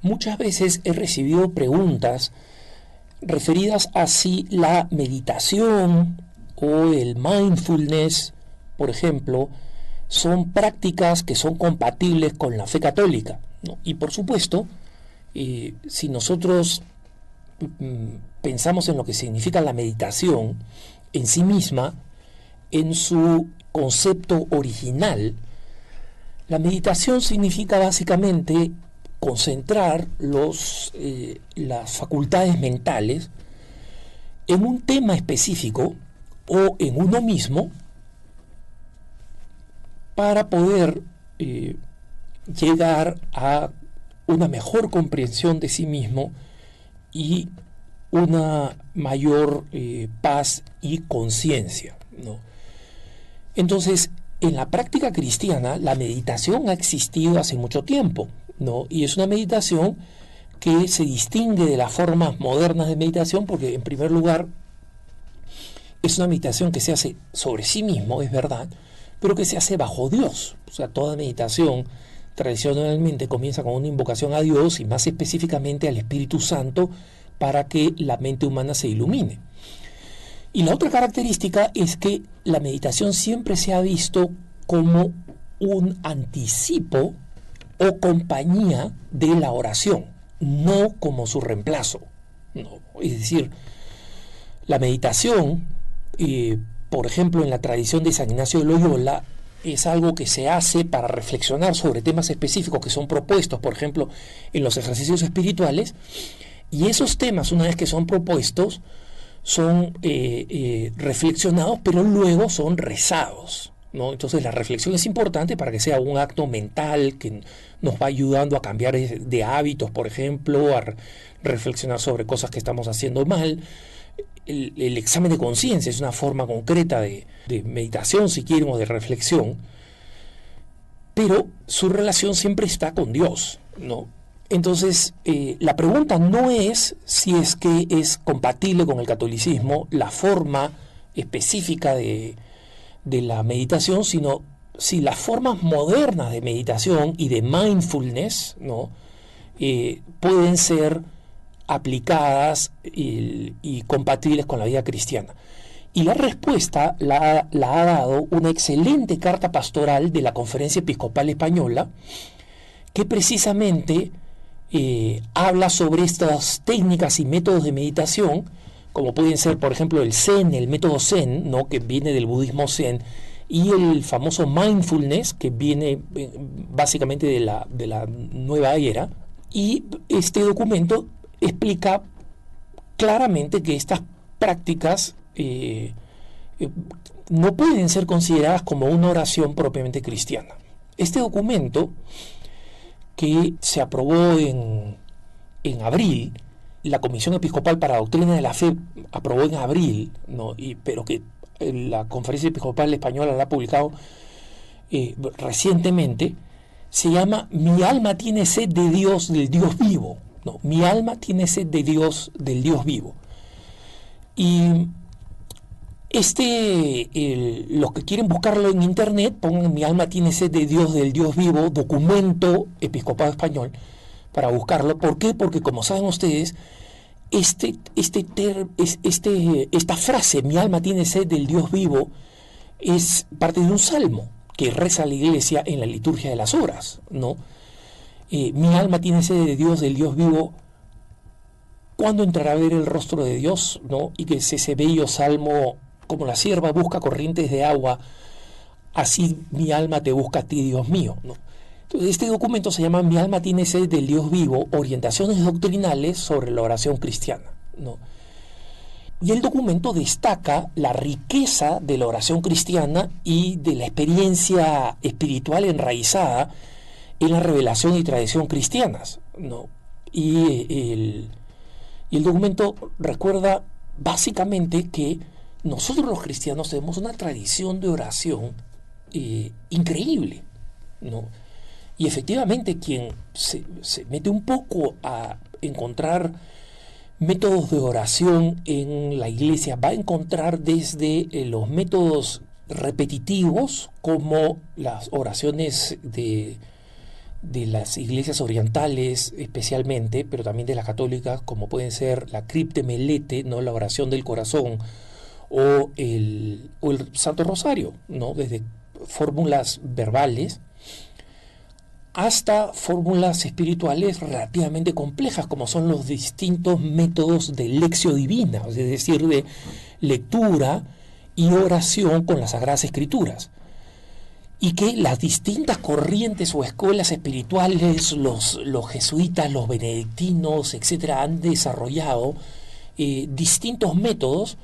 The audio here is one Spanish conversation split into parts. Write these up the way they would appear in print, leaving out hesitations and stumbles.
muchas veces he recibido preguntas referidas a si la meditación o el mindfulness, por ejemplo, son prácticas que son compatibles con la fe católica, ¿no? Y por supuesto, si nosotros pensamos en lo que significa la meditación en sí misma, en su concepto original, la meditación significa básicamente concentrar las facultades mentales en un tema específico o en uno mismo para poder llegar a una mejor comprensión de sí mismo y una mayor paz y conciencia, ¿no? Entonces, en la práctica cristiana, la meditación ha existido hace mucho tiempo, ¿no? Y es una meditación que se distingue de las formas modernas de meditación porque, en primer lugar, es una meditación que se hace sobre sí mismo, es verdad, pero que se hace bajo Dios. O sea, toda meditación tradicionalmente comienza con una invocación a Dios y más específicamente al Espíritu Santo para que la mente humana se ilumine. Y la otra característica es que la meditación siempre se ha visto como un anticipo o compañía de la oración, no como su reemplazo, ¿no? Es decir, la meditación, por ejemplo, en la tradición de San Ignacio de Loyola, es algo que se hace para reflexionar sobre temas específicos que son propuestos, por ejemplo, en los ejercicios espirituales, y esos temas, una vez que son propuestos, son reflexionados, pero luego son rezados, ¿no? Entonces la reflexión es importante para que sea un acto mental que nos va ayudando a cambiar de hábitos, por ejemplo, a reflexionar sobre cosas que estamos haciendo mal. El examen de conciencia es una forma concreta de meditación, si quieren, o de reflexión, pero su relación siempre está con Dios, ¿no? Entonces, la pregunta no es si es que es compatible con el catolicismo la forma específica de la meditación, sino si las formas modernas de meditación y de mindfulness, ¿no? Pueden ser aplicadas y compatibles con la vida cristiana. Y la respuesta la ha dado una excelente carta pastoral de la Conferencia Episcopal Española, que precisamente habla sobre estas técnicas y métodos de meditación, como pueden ser, por ejemplo, el Zen, el método Zen, ¿no?, que viene del budismo Zen, y el famoso mindfulness, que viene básicamente de la nueva era. Y este documento explica claramente que estas prácticas no pueden ser consideradas como una oración propiamente cristiana. Este documento, que se aprobó en abril, la Comisión Episcopal para la Doctrina de la Fe aprobó en abril, ¿no? Pero que la Conferencia Episcopal Española la ha publicado recientemente, se llama Mi alma tiene sed de Dios, del Dios vivo, ¿no? Mi alma tiene sed de Dios, del Dios vivo. Y los que quieren buscarlo en internet, pongan Mi alma tiene sed de Dios, del Dios vivo, documento episcopal español, para buscarlo. ¿Por qué? Porque, como saben ustedes, esta frase, mi alma tiene sed del Dios vivo, es parte de un salmo que reza la iglesia en la liturgia de las horas, ¿no? Mi alma tiene sed de Dios, del Dios vivo. ¿Cuándo entrará a ver el rostro de Dios, ¿no? Y que es ese bello salmo, como la sierva busca corrientes de agua, así mi alma te busca a ti, Dios mío, ¿no? Entonces, este documento se llama Mi alma tiene sed del Dios vivo, orientaciones doctrinales sobre la oración cristiana, ¿no? Y el documento destaca la riqueza de la oración cristiana y de la experiencia espiritual enraizada en la revelación y tradición cristianas, ¿no? Y el documento recuerda básicamente que nosotros los cristianos tenemos una tradición de oración increíble, ¿no? Y efectivamente quien se mete un poco a encontrar métodos de oración en la iglesia va a encontrar desde los métodos repetitivos, como las oraciones de de las iglesias orientales especialmente, pero también de las católicas, como pueden ser la Crypte Melete, ¿no? La oración del corazón, o el Santo Rosario, ¿no? Desde fórmulas verbales hasta fórmulas espirituales relativamente complejas, como son los distintos métodos de lección divina, es decir, de lectura y oración con las Sagradas Escrituras. Y que las distintas corrientes o escuelas espirituales, los jesuitas, los benedictinos, etcétera, han desarrollado distintos métodos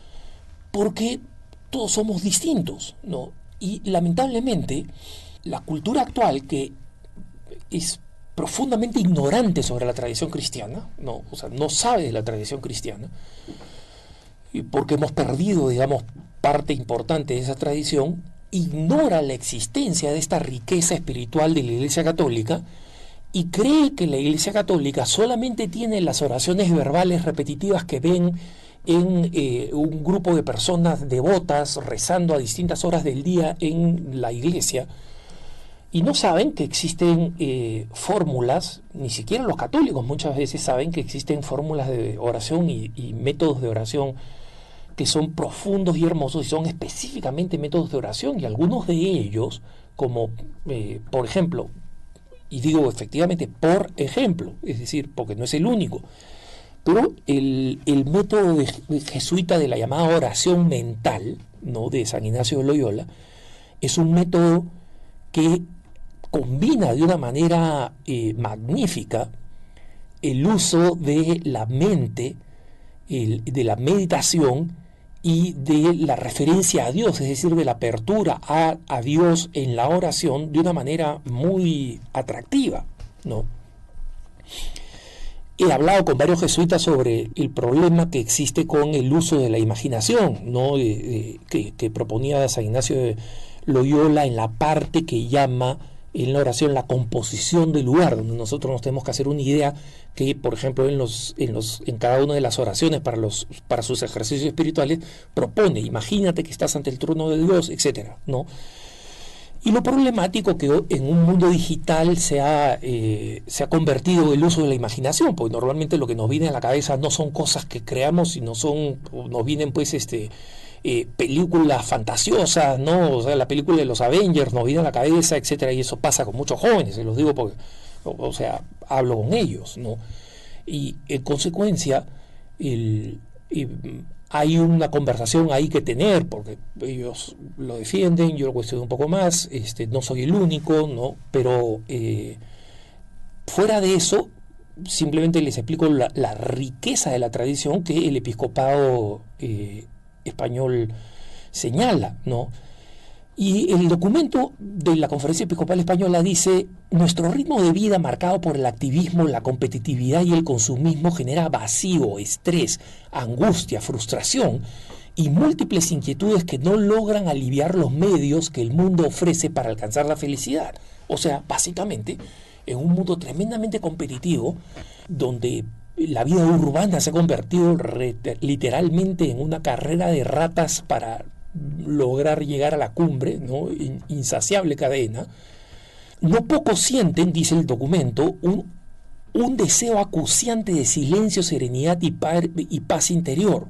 porque todos somos distintos, ¿no? Y lamentablemente la cultura actual, que es profundamente ignorante sobre la tradición cristiana, ¿no? O sea, no sabe de la tradición cristiana, y porque hemos perdido, digamos, parte importante de esa tradición, ignora la existencia de esta riqueza espiritual de la Iglesia Católica y cree que la Iglesia Católica solamente tiene las oraciones verbales repetitivas que ven en un grupo de personas devotas rezando a distintas horas del día en la iglesia, y no saben que existen fórmulas, ni siquiera los católicos muchas veces saben que existen fórmulas de oración y métodos de oración que son profundos y hermosos y son específicamente métodos de oración, y algunos de ellos, como por ejemplo, y digo efectivamente por ejemplo, es decir, porque no es el único, pero el método jesuita de la llamada oración mental, ¿no? De San Ignacio de Loyola, es un método que combina de una manera magnífica el uso de la mente, de la meditación y de la referencia a Dios, es decir, de la apertura a Dios en la oración de una manera muy atractiva, ¿no? He hablado con varios jesuitas sobre el problema que existe con el uso de la imaginación, ¿no? Que proponía San Ignacio de Loyola en la parte que llama en la oración la composición del lugar, donde nosotros nos tenemos que hacer una idea que, por ejemplo, en cada una de las oraciones para sus ejercicios espirituales propone: imagínate que estás ante el trono de Dios, etcétera, ¿no? Y lo problemático que en un mundo digital se ha convertido el uso de la imaginación, porque normalmente lo que nos viene a la cabeza no son cosas que creamos, sino nos vienen pues películas fantasiosas, ¿no? O sea, la película de los Avengers nos viene a la cabeza, etcétera, y eso pasa con muchos jóvenes, se los digo porque, o sea, hablo con ellos, ¿no? Y en consecuencia, hay una conversación ahí que tener, porque ellos lo defienden, yo lo cuestiono un poco más, no soy el único, ¿no? Pero fuera de eso, simplemente les explico la riqueza de la tradición que el episcopado español señala, ¿no? Y el documento de la Conferencia Episcopal Española dice: nuestro ritmo de vida marcado por el activismo, la competitividad y el consumismo genera vacío, estrés, angustia, frustración y múltiples inquietudes que no logran aliviar los medios que el mundo ofrece para alcanzar la felicidad. O sea, básicamente, en un mundo tremendamente competitivo, donde la vida urbana se ha convertido literalmente en una carrera de ratas para lograr llegar a la cumbre, ¿no? Insaciable cadena. No pocos sienten, dice el documento, un deseo acuciante de silencio, serenidad y paz interior,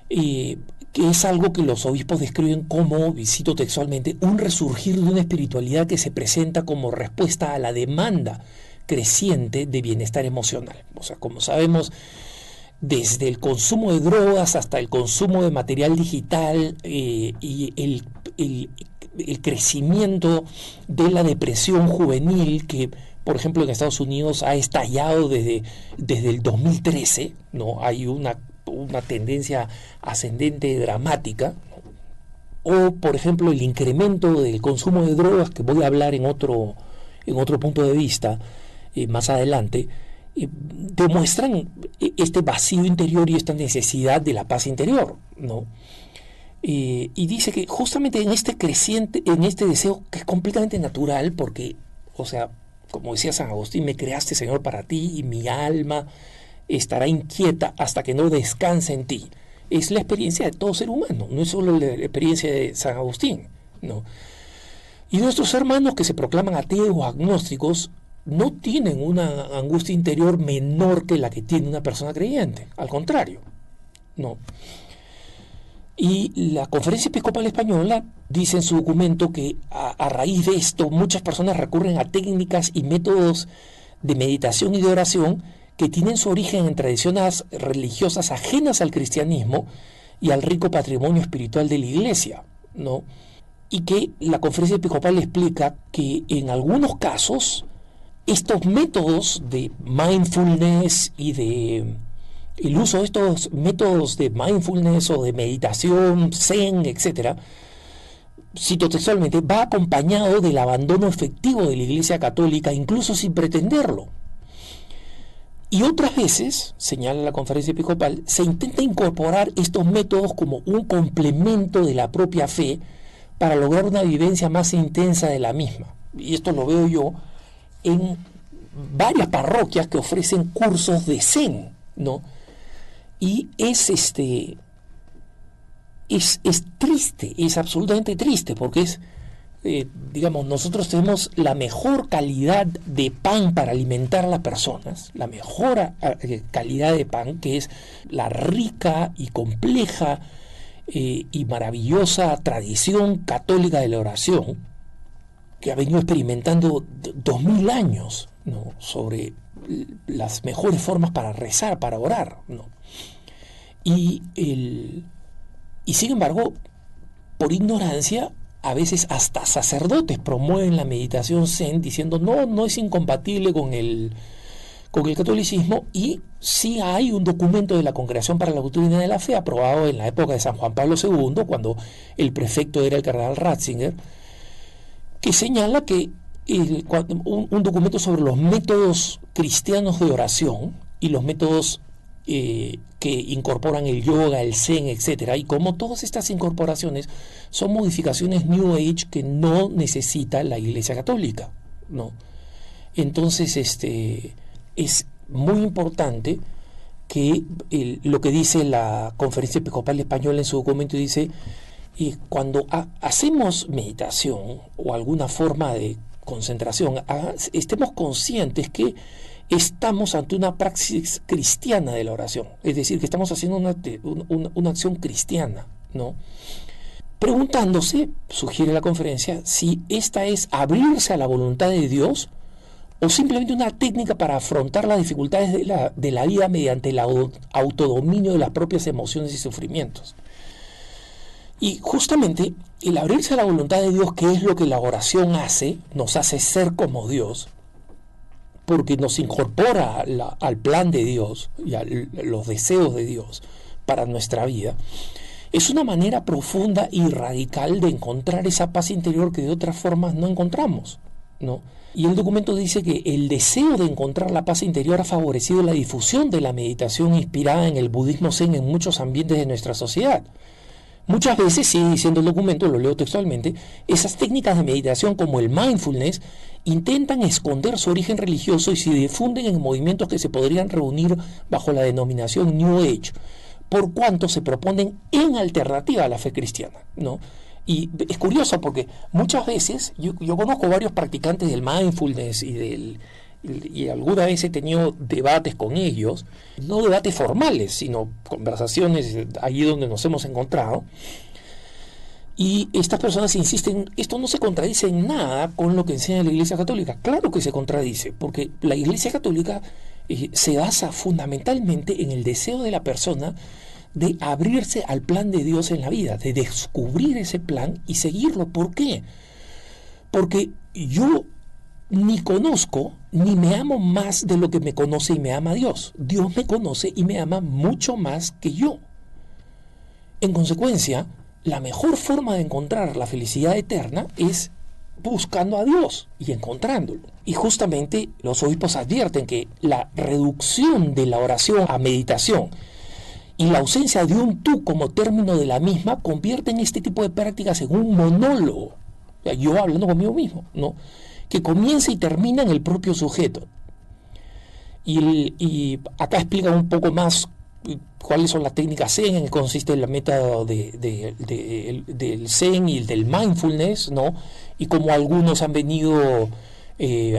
que es algo que los obispos describen como, cito textualmente, un resurgir de una espiritualidad que se presenta como respuesta a la demanda creciente de bienestar emocional. O sea, como sabemos, desde el consumo de drogas hasta el consumo de material digital y el crecimiento de la depresión juvenil, que por ejemplo en Estados Unidos ha estallado desde el 2013, ¿no? Hay una tendencia ascendente dramática, ¿no? O por ejemplo el incremento del consumo de drogas, que voy a hablar en otro punto de vista más adelante, demuestran este vacío interior y esta necesidad de la paz interior, ¿no? Y dice que justamente en este deseo, que es completamente natural, porque, o sea, como decía San Agustín, me creaste, Señor, para ti, y mi alma estará inquieta hasta que no descanse en ti. Es la experiencia de todo ser humano, no es solo la experiencia de San Agustín, ¿no? Y nuestros hermanos que se proclaman ateos o agnósticos no tienen una angustia interior menor que la que tiene una persona creyente, al contrario, no. Y la Conferencia Episcopal Española dice en su documento que a raíz de esto muchas personas recurren a técnicas y métodos de meditación y de oración que tienen su origen en tradiciones religiosas ajenas al cristianismo y al rico patrimonio espiritual de la Iglesia, ¿no? Y que la Conferencia Episcopal explica que en algunos casos estos métodos de mindfulness y de el uso de estos métodos de mindfulness o de meditación, zen, etcétera, cito textualmente, va acompañado del abandono efectivo de la Iglesia Católica, incluso sin pretenderlo. Y otras veces, señala la Conferencia Episcopal, se intenta incorporar estos métodos como un complemento de la propia fe para lograr una vivencia más intensa de la misma. Y esto lo veo yo en varias parroquias que ofrecen cursos de zen, ¿no? Y es triste, es absolutamente triste, porque digamos, nosotros tenemos la mejor calidad de pan para alimentar a las personas, la mejor calidad de pan, que es la rica y compleja y maravillosa tradición católica de la oración, que ha venido experimentando 2000 años, ¿no?, sobre las mejores formas para rezar, para orar, ¿no? Y sin embargo, por ignorancia, a veces hasta sacerdotes promueven la meditación zen diciendo no es incompatible con el catolicismo, y sí hay un documento de la Congregación para la Doctrina de la Fe aprobado en la época de San Juan Pablo II, cuando el prefecto era el cardenal Ratzinger, que señala que un documento sobre los métodos cristianos de oración y los métodos que incorporan el yoga, el zen, etcétera, y como todas estas incorporaciones son modificaciones New Age que no necesita la Iglesia Católica, ¿no? Entonces es muy importante que lo que dice la Conferencia Episcopal Española en su documento, dice, cuando hacemos meditación o alguna forma de concentración, estemos conscientes que estamos ante una praxis cristiana de la oración, es decir, que estamos haciendo una acción cristiana, ¿no? Preguntándose, sugiere la conferencia, si esta es abrirse a la voluntad de Dios o simplemente una técnica para afrontar las dificultades de la vida mediante el autodominio de las propias emociones y sufrimientos. Y justamente el abrirse a la voluntad de Dios, que es lo que la oración hace, nos hace ser como Dios, porque nos incorpora al plan de Dios y a los deseos de Dios para nuestra vida, es una manera profunda y radical de encontrar esa paz interior que de otras formas no encontramos, ¿no? Y el documento dice que el deseo de encontrar la paz interior ha favorecido la difusión de la meditación inspirada en el budismo zen en muchos ambientes de nuestra sociedad. Muchas veces, sigue diciendo el documento, lo leo textualmente, esas técnicas de meditación como el mindfulness intentan esconder su origen religioso y se difunden en movimientos que se podrían reunir bajo la denominación New Age, por cuanto se proponen en alternativa a la fe cristiana, ¿no? Y es curioso porque muchas veces, yo conozco varios practicantes del mindfulness y alguna vez he tenido debates con ellos, no debates formales, sino conversaciones allí donde nos hemos encontrado, y estas personas insisten, esto no se contradice en nada con lo que enseña la Iglesia Católica. Claro que se contradice, porque la Iglesia Católica se basa fundamentalmente en el deseo de la persona de abrirse al plan de Dios en la vida, de descubrir ese plan y seguirlo. ¿Por qué? Porque yo ni conozco ni me amo más de lo que me conoce y me ama Dios. Dios me conoce y me ama mucho más que yo. En consecuencia, la mejor forma de encontrar la felicidad eterna es buscando a Dios y encontrándolo. Y justamente los obispos advierten que la reducción de la oración a meditación y la ausencia de un tú como término de la misma convierten este tipo de prácticas en un monólogo. O sea, yo hablando conmigo mismo, ¿no?, que comienza y termina en el propio sujeto. Y acá explica un poco más cuáles son las técnicas Zen, en qué consiste el método del Zen y del mindfulness, ¿no? Y como algunos han venido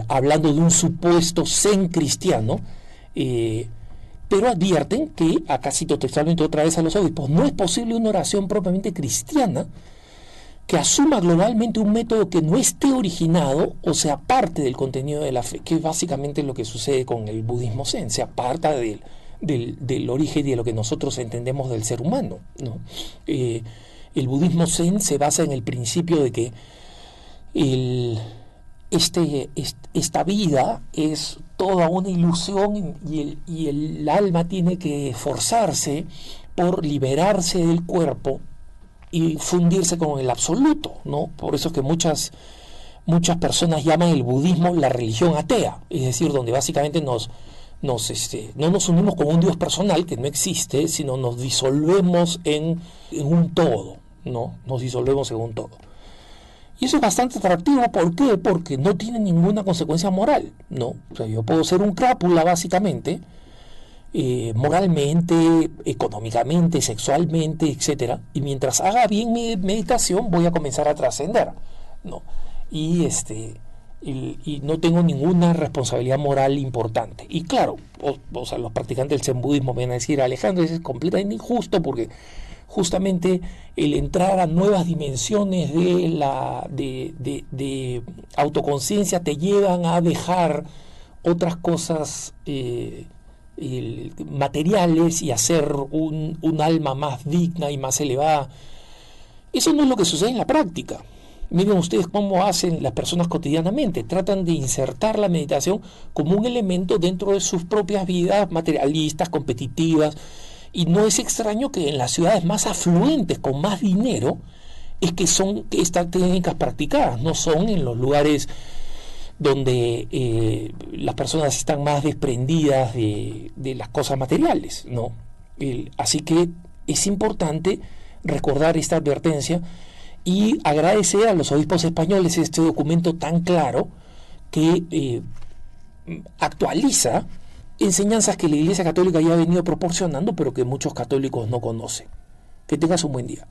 hablando de un supuesto Zen cristiano, pero advierten que, acá cito textualmente otra vez a los obispos, no es posible una oración propiamente cristiana que asuma globalmente un método que no esté originado o sea parte del contenido de la fe, que es básicamente lo que sucede con el budismo Zen, se aparta del origen y de lo que nosotros entendemos del ser humano, ¿no? El budismo Zen se basa en el principio de que esta vida es toda una ilusión y el alma tiene que esforzarse por liberarse del cuerpo y fundirse con el absoluto, ¿no? Por eso es que muchas personas llaman el budismo la religión atea, es decir, donde básicamente no nos unimos con un Dios personal que no existe, sino nos disolvemos en un todo, ¿no? Nos disolvemos en un todo. Y eso es bastante atractivo, ¿por qué? Porque no tiene ninguna consecuencia moral, ¿no? O sea, yo puedo ser un crápula, básicamente, moralmente, económicamente, sexualmente, etcétera, y mientras haga bien mi meditación voy a comenzar a trascender, ¿no? Y no tengo ninguna responsabilidad moral importante. Y claro, o sea, los practicantes del Zen budismo me van a decir, Alejandro, eso es completamente injusto porque justamente el entrar a nuevas dimensiones de autoconciencia te llevan a dejar otras cosas materiales y hacer un alma más digna y más elevada. Eso no es lo que sucede en la práctica. Miren ustedes cómo hacen las personas cotidianamente. Tratan de insertar la meditación como un elemento dentro de sus propias vidas materialistas, competitivas. Y no es extraño que en las ciudades más afluentes, con más dinero, es que son estas técnicas practicadas. No son en los lugares donde las personas están más desprendidas de las cosas materiales, ¿no? Así que es importante recordar esta advertencia y agradecer a los obispos españoles este documento tan claro que actualiza enseñanzas que la Iglesia Católica ya ha venido proporcionando, pero que muchos católicos no conocen. Que tengas un buen día.